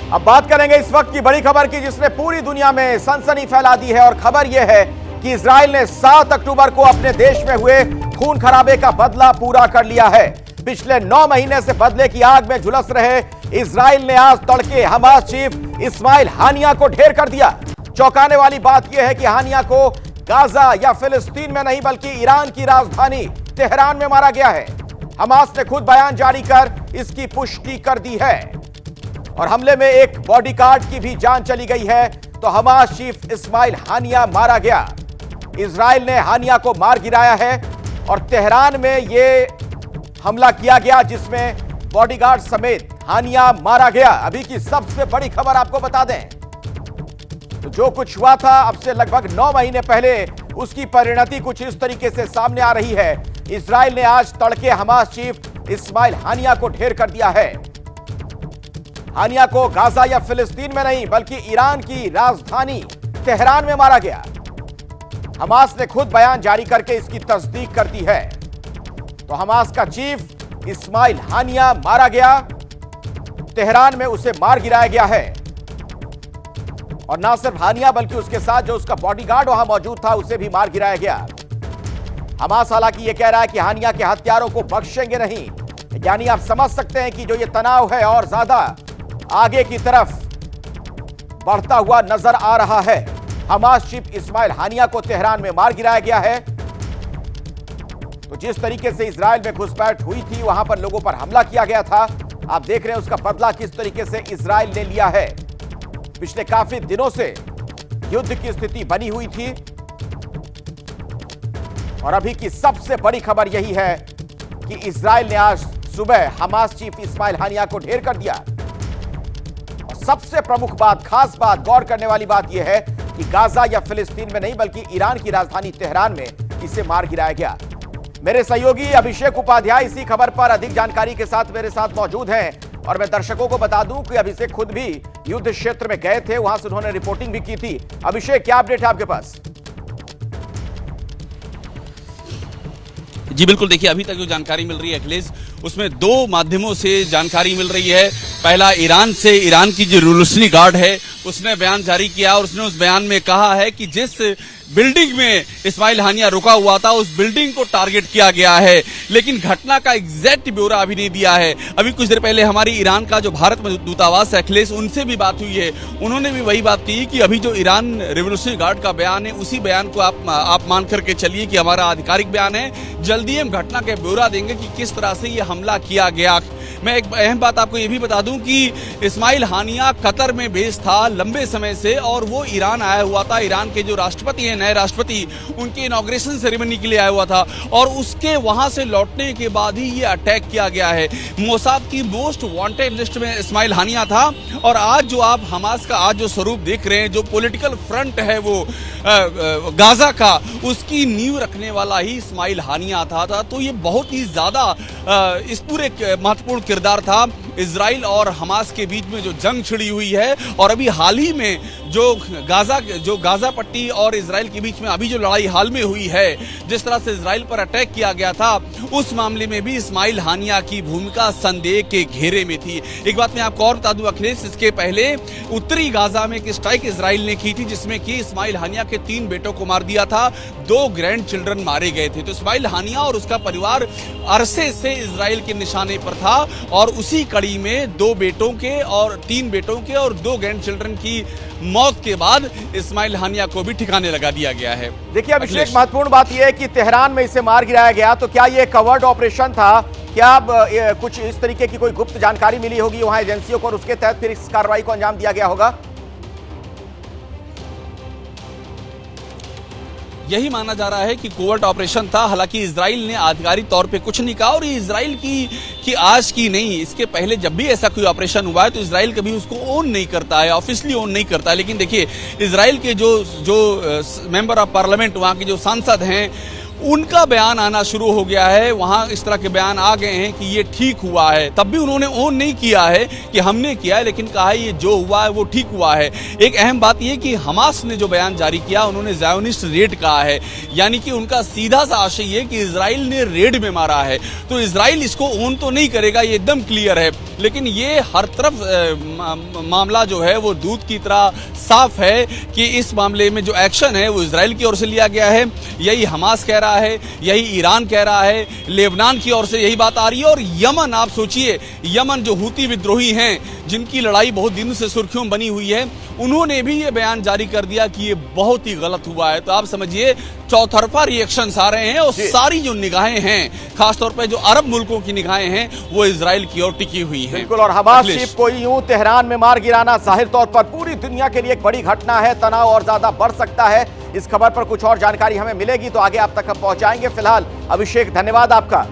अब बात करेंगे इस वक्त की बड़ी खबर की जिसने पूरी दुनिया में सनसनी फैला दी है। और खबर यह है कि इजराइल ने 7 अक्टूबर को अपने देश में हुए खून खराबे का बदला पूरा कर लिया है। पिछले 9 महीने से बदले की आग में झुलस रहे इजराइल ने आज तड़के हमास चीफ इस्माइल हानिया को ढेर कर दिया। चौंकाने वाली बात यह है कि हानिया को गाजा या फिलिस्तीन में नहीं बल्कि ईरान की राजधानी तेहरान में मारा गया है। हमास ने खुद बयान जारी कर इसकी पुष्टि कर दी है। और हमले में एक बॉडीगार्ड की भी जान चली गई है। तो हमास चीफ इस्माइल हानिया मारा गया। इजराइल ने हानिया को मार गिराया है और तेहरान में यह हमला किया गया जिसमें बॉडीगार्ड समेत हानिया मारा गया। अभी की सबसे बड़ी खबर आपको बता दें तो जो कुछ हुआ था अब से लगभग 9 महीने पहले उसकी परिणति कुछ इस तरीके से सामने आ रही है। इजराइल ने आज तड़के हमास चीफ इस्माइल हानिया को ढेर कर दिया है। हानिया को गाजा या फिलिस्तीन में नहीं बल्कि ईरान की राजधानी तेहरान में मारा गया। हमास ने खुद बयान जारी करके इसकी तस्दीक कर दी है। तो हमास का चीफ इस्माइल हानिया मारा गया, तेहरान में उसे मार गिराया गया है। और ना सिर्फ हानिया बल्कि उसके साथ जो उसका बॉडीगार्ड वहां मौजूद था उसे भी मार गिराया गया। हमास हालांकि यह कह रहा है कि हानिया के हत्यारों को बख्शेंगे नहीं। यानी आप समझ सकते हैं कि जो ये तनाव है और ज्यादा आगे की तरफ बढ़ता हुआ नजर आ रहा है। हमास चीफ इस्माइल हानिया को तेहरान में मार गिराया गया है। तो जिस तरीके से इजराइल में घुसपैठ हुई थी, वहां पर लोगों पर हमला किया गया था, आप देख रहे हैं उसका बदला किस तरीके से इजराइल ने लिया है। पिछले काफी दिनों से युद्ध की स्थिति बनी हुई थी और अभी की सबसे बड़ी खबर यही है कि इजराइल ने आज सुबह हमास चीफ इस्माइल हानिया को ढेर कर दिया। और सबसे प्रमुख बात, खास बात, गौर करने वाली बात यह है कि गाजा या फिलिस्तीन में नहीं बल्कि ईरान की राजधानी तेहरान में इसे मार गिराया गया। मेरे सहयोगी अभिषेक उपाध्याय इसी खबर पर अधिक जानकारी के साथ मेरे साथ मौजूद हैं। और मैं दर्शकों को बता दूं कि अभिषेक खुद भी युद्ध क्षेत्र में गए थे, वहां से उन्होंने रिपोर्टिंग भी की थी। अभिषेक, क्या अपडेट है आपके पास? जी बिल्कुल, देखिए अभी तक जो जानकारी मिल रही है अखिलेश, उसमें 2 माध्यमों से जानकारी मिल रही है। पहला ईरान से, ईरान की जो रिवोल्यूशनरी गार्ड है उसने बयान जारी किया और उसने उस बयान में कहा है कि जिस बिल्डिंग में इस्माइल हानिया रुका हुआ था उस बिल्डिंग को टारगेट किया गया है, लेकिन घटना का एग्जैक्ट ब्यौरा अभी नहीं दिया है। अभी कुछ देर पहले हमारी ईरान का जो भारत में दूतावास है अखिलेश, उनसे भी बात हुई है। उन्होंने भी वही बात की कि अभी जो ईरान रिवोल्यूशनरी गार्ड का बयान है उसी बयान को आप मान करके चलिए कि हमारा आधिकारिक बयान है। जल्दी हम घटना का ब्यौरा देंगे कि किस तरह से ये हमला किया गया। मैं एक अहम बात आपको ये भी बता दूं कि इस्माइल हानिया कतर में बेस था लंबे समय से और वो ईरान आया हुआ था। ईरान के जो राष्ट्रपति हैं, नए राष्ट्रपति, उनके इनॉग्रेशन सेरेमनी के लिए आया हुआ था और उसके वहां से लौटने के बाद ही ये अटैक किया गया है। मोसाद की मोस्ट वांटेड लिस्ट में इस्माइल हानिया था। और आज जो आप हमास का आज जो स्वरूप देख रहे हैं, जो पॉलिटिकल फ्रंट है वो गाजा का, उसकी नींव रखने वाला ही इस्माइल हानिया था। तो ये बहुत ही ज्यादा इस पूरे महत्वपूर्ण किरदार था। इजराइल और हमास के बीच में जो जंग छिड़ी हुई है और अभी हाल ही में जो गाजा पट्टी और इजराइल के बीच में अभी जो लड़ाई हाल में हुई है, जिस तरह से इजराइल पर अटैक किया गया था, उस मामले में भी इस्माइल हानिया की भूमिका संदेह के घेरे में थी। एक बात मैं आपको और बता दूं अखिलेश, इसके पहले उत्तरी गाजा में एक स्ट्राइक इजराइल ने की थी जिसमें कि इस्माइल हानिया के 3 बेटों को मार दिया था, 2 ग्रैंड चिल्ड्रन मारे गए थे। तो इस्माइल हानिया और उसका परिवार अरसे से इजराइल के निशाने पर था और उसी कड़ी में 2 बेटों के और 3 बेटों के और 2 ग्रैंड चिल्ड्रन की मौत के बाद इस्माइल हानिया को भी ठिकाने लगा दिया गया है। देखिए अभिषेक, महत्वपूर्ण बात यह है कि तेहरान में इसे मार गिराया गया, तो क्या यह कवर्ड ऑपरेशन था? क्या कुछ इस तरीके की कोई गुप्त जानकारी मिली होगी वहां एजेंसियों को और उसके तहत फिर इस कार्रवाई को अंजाम दिया गया होगा? यही माना जा रहा है कि कोवर्ट ऑपरेशन था। हालांकि इजराइल ने आधिकारिक तौर पे कुछ नहीं कहा और ये इजराइल की आज की नहीं, इसके पहले जब भी ऐसा कोई ऑपरेशन हुआ है तो इजराइल कभी उसको ओन नहीं करता है, ऑफिशियली ओन नहीं करता है। लेकिन देखिए इजराइल के जो मेंबर ऑफ पार्लियामेंट, वहां के जो सांसद हैं, उनका बयान आना शुरू हो गया है। वहां इस तरह के बयान आ गए हैं कि ये ठीक हुआ है। तब भी उन्होंने ओन नहीं किया है कि हमने किया है, लेकिन कहा है ये जो हुआ है वो ठीक हुआ है। एक अहम बात यह कि हमास ने जो बयान जारी किया, उन्होंने ज़ायोनिस्ट रेड कहा है, यानी कि उनका सीधा सा आशय ये कि इजराइल ने रेड में मारा है। तो इजराइल इसको ओन तो नहीं करेगा, ये एकदम क्लियर है, लेकिन ये हर तरफ मामला जो है वो दूध की तरह साफ है कि इस मामले में जो एक्शन है वो इजराइल की ओर से लिया गया है। यही हमास कह रहा है, यही ईरान कह रहा है, लेबनान की ओर से यही बात आ रही है। और यमन, आप सोचिए, यमन जो हूती विद्रोही हैं, जिनकी लड़ाई बहुत दिनों से सुर्खियों में बनी हुई है, उन्होंने भी ये बयान जारी कर दिया कि ये बहुत ही गलत हुआ है। तो आप समझिए चौतरफा रिएक्शंस आ रहे हैं और सारी जो निगाहें हैं, खासतौर पर जो अरब मुल्कों की निगाहें हैं, वो इजराइल की ओर टिकी हुई हैं। बिल्कुल, और हमास चीफ को यूं तेहरान में मार गिराना जाहिर तौर पर पूरी दुनिया के लिए एक बड़ी घटना है। तनाव और ज्यादा बढ़ सकता है। इस खबर पर कुछ और जानकारी हमें मिलेगी तो आगे आप तक हम पहुंचाएंगे। फिलहाल अभिषेक, धन्यवाद आपका।